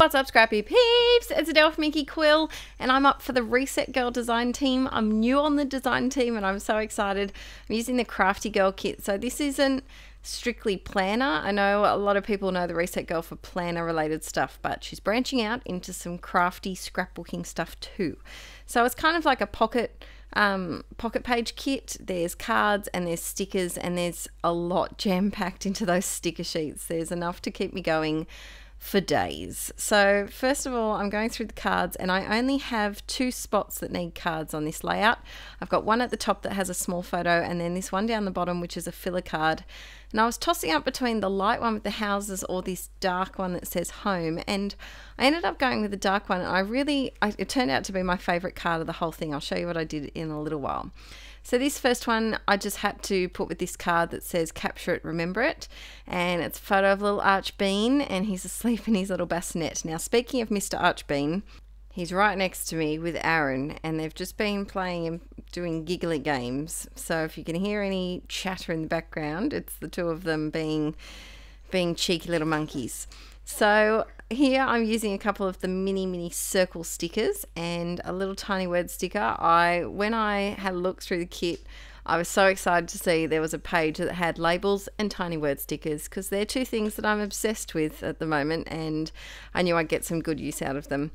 What's up, Scrappy Peeps? It's Adele from Inkie Quill, and I'm up for the Reset Girl design team. I'm new on the design team and I'm so excited. I'm using the Crafty Girl Kit. So this isn't strictly planner. I know a lot of people know the Reset Girl for planner related stuff, but she's branching out into some crafty scrapbooking stuff too. So it's kind of like a pocket page kit. There's cards and there's stickers, and there's a lot jam-packed into those sticker sheets. There's enough to keep me going for days. So first of all, I'm going through the cards, and I only have 2 spots that need cards on this layout. I've got one at the top that has a small photo, and then this one down the bottom which is a filler card. And I was tossing up between the light one with the houses or this dark one that says home, and I ended up going with the dark one, and it turned out to be my favorite card of the whole thing. I'll show you what I did in a little while. So this first one I just had to put with this card that says capture it, remember it, and it's a photo of little Archbean, and he's asleep in his little bassinet. Now, speaking of Mr. Archbean, he's right next to me with Aaron, and they've just been playing and doing giggly games. So if you can hear any chatter in the background, it's the two of them being cheeky little monkeys. So here I'm using a couple of the mini circle stickers and a little tiny word sticker. When I had a look through the kit, I was so excited to see there was a page that had labels and tiny word stickers, because they're 2 things that I'm obsessed with at the moment, and I knew I'd get some good use out of them.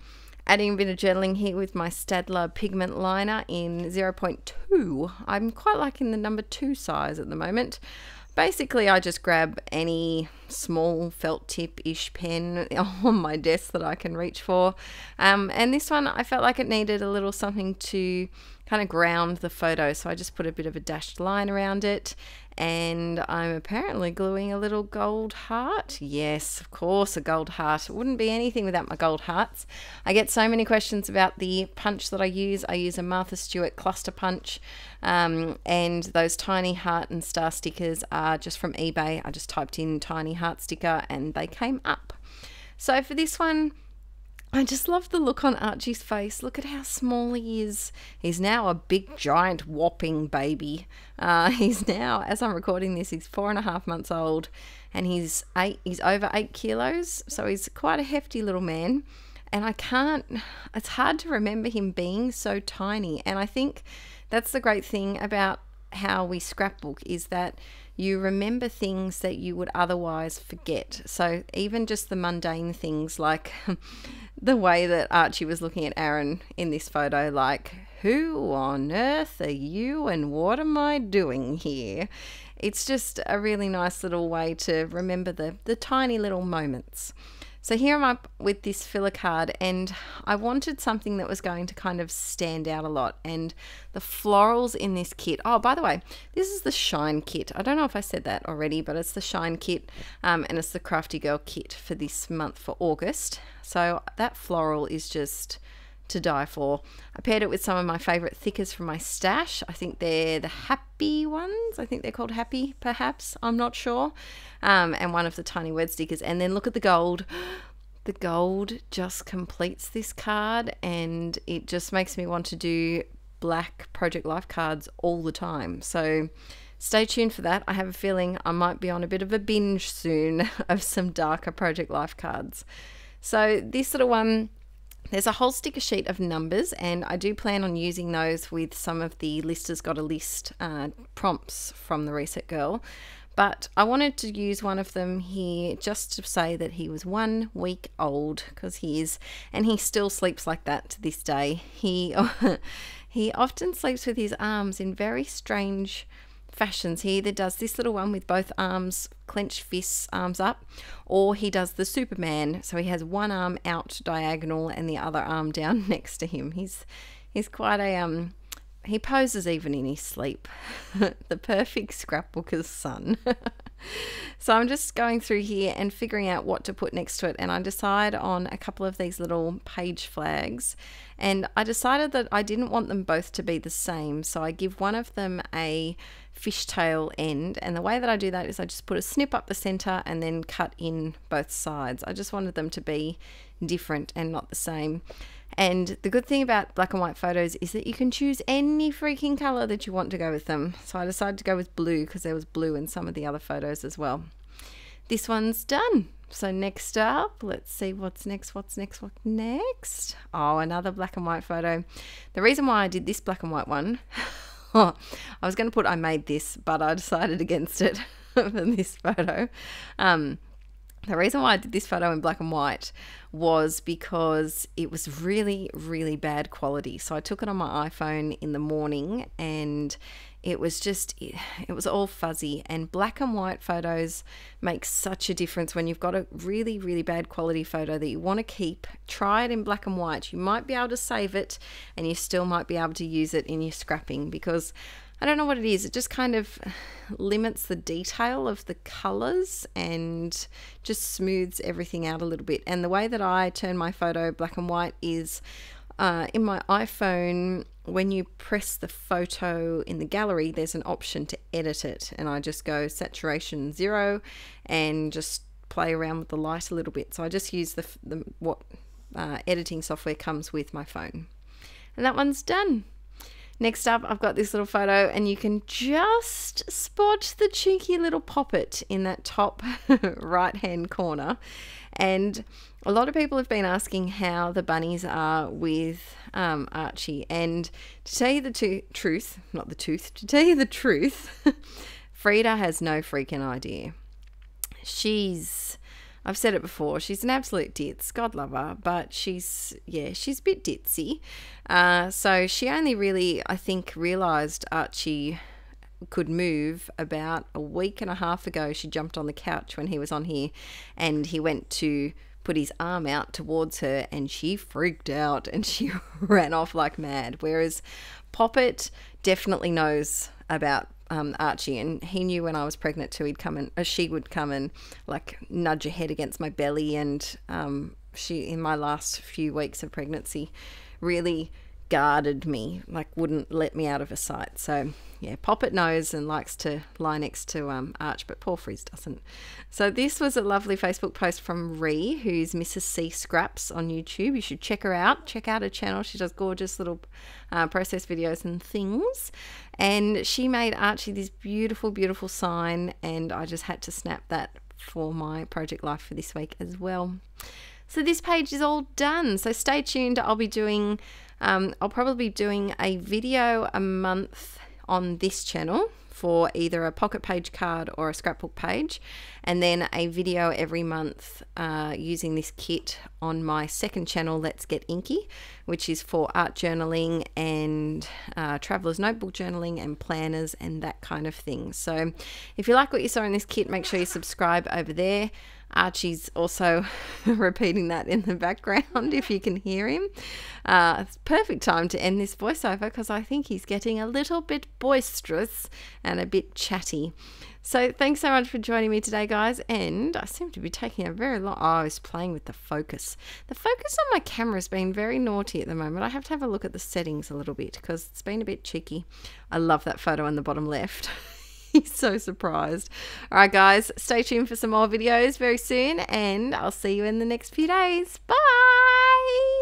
Adding a bit of journaling here with my Staedtler pigment liner in 0.2. I'm quite liking the number 2 size at the moment. Basically, I just grab any small felt tip-ish pen on my desk that I can reach for. And this one, I felt like it needed a little something to kind of ground the photo, so I just put a bit of a dashed line around it, and I'm apparently gluing a little gold heart. Yes, of course, a gold heart. It wouldn't be anything without my gold hearts. I get so many questions about the punch that I use. I use a Martha Stewart cluster punch, and those tiny heart and star stickers are just from eBay. I just typed in tiny heart sticker and they came up. So for this one, I just love the look on Archie's face. Look at how small he is. He's now a big, giant, whopping baby. He's now, as I'm recording this, he's 4.5 months old, and he's over 8 kilos. So he's quite a hefty little man. And it's hard to remember him being so tiny. And I think that's the great thing about how we scrapbook, is that you remember things that you would otherwise forget. So even just the mundane things, like the way that Archie was looking at Aaron in this photo, like, who on earth are you and what am I doing here? It's just a really nice little way to remember the tiny little moments. So here I'm up with this filler card, and I wanted something that was going to kind of stand out a lot, and the florals in this kit. Oh, by the way, this is the Shine kit. I don't know if I said that already, but it's the Shine kit, and it's the Crafty Girl kit for this month for August. So that floral is just to die for. I paired it with some of my favorite thickers from my stash. I think they're the Happy ones. I think they're called Happy, perhaps. I'm not sure. And one of the tiny word stickers. And then look at the gold. The gold just completes this card, and it just makes me want to do black Project Life cards all the time. So stay tuned for that. I have a feeling I might be on a bit of a binge soon of some darker Project Life cards. So this little one, there's a whole sticker sheet of numbers, and I do plan on using those with some of the Listers Got a List prompts from the Reset Girl. But I wanted to use one of them here just to say that he was 1 week old, because he is, and he still sleeps like that to this day. He often sleeps with his arms in very strange fashions. He either does this little one with both arms, clenched fists, arms up, or he does the Superman, so he has one arm out diagonal and the other arm down next to him. He's quite a he poses even in his sleep. The perfect scrapbooker's son. So I'm just going through here and figuring out what to put next to it, and I decide on a couple of these little page flags, and I decided that I didn't want them both to be the same, so I give one of them a fishtail end, and the way that I do that is I just put a snip up the center and then cut in both sides. I just wanted them to be different and not the same. And the good thing about black and white photos is that you can choose any freaking color that you want to go with them. So I decided to go with blue because there was blue in some of the other photos as well. This one's done. So next up, let's see what's next. Oh, another black and white photo. The reason why I did this black and white one, I was going to put I made this, but I decided against it for this photo. The reason why I did this photo in black and white was because it was really, really bad quality. So I took it on my iPhone in the morning and it was all fuzzy, and black and white photos make such a difference when you've got a really, really bad quality photo that you want to keep. Try it in black and white. You might be able to save it and you still might be able to use it in your scrapping, because I don't know what it is. It just kind of limits the detail of the colors and just smooths everything out a little bit. And the way that I turn my photo black and white is in my iPhone, when you press the photo in the gallery, there's an option to edit it. And I just go saturation 0 and just play around with the light a little bit. So I just use what editing software comes with my phone. And that one's done. Next up, I've got this little photo, and you can just spot the cheeky little poppet in that top right-hand corner. And a lot of people have been asking how the bunnies are with Archie. And to tell you the truth, Frida has no freaking idea. I've said it before, she's an absolute ditz, God love her, but she's a bit ditzy. So she only really, I think, realised Archie could move about a week and a half ago. She jumped on the couch when he was on here, and he went to put his arm out towards her, and she freaked out and she ran off like mad. Whereas Poppet definitely knows about Archie, and he knew when I was pregnant too. She would come and like nudge her head against my belly, and she, in my last few weeks of pregnancy, really guarded me, like wouldn't let me out of her sight. So yeah, Poppet knows and likes to lie next to Arch, but poor Freeze doesn't. So this was a lovely Facebook post from Ree, who's Mrs C Scraps on YouTube. You should check her out. Check out her channel. She does gorgeous little process videos and things. And she made Archie this beautiful, beautiful sign, and I just had to snap that for my project life for this week as well. So this page is all done. So stay tuned. I'll probably be doing a video a month on this channel for either a pocket page card or a scrapbook page, and then a video every month using this kit on my second channel, Let's Get Inky, which is for art journaling and traveler's notebook journaling and planners and that kind of thing. So if you like what you saw in this kit, make sure you subscribe over there. Archie's also repeating that in the background if you can hear him. It's perfect time to end this voiceover because I think he's getting a little bit boisterous and a bit chatty. So thanks so much for joining me today, guys. And I seem to be taking a very long... Oh, I was playing with the focus. The focus on my camera has been very naughty at the moment. I have to have a look at the settings a little bit because it's been a bit cheeky. I love that photo in the bottom left. He's so surprised. All right, guys, stay tuned for some more videos very soon, and I'll see you in the next few days. Bye.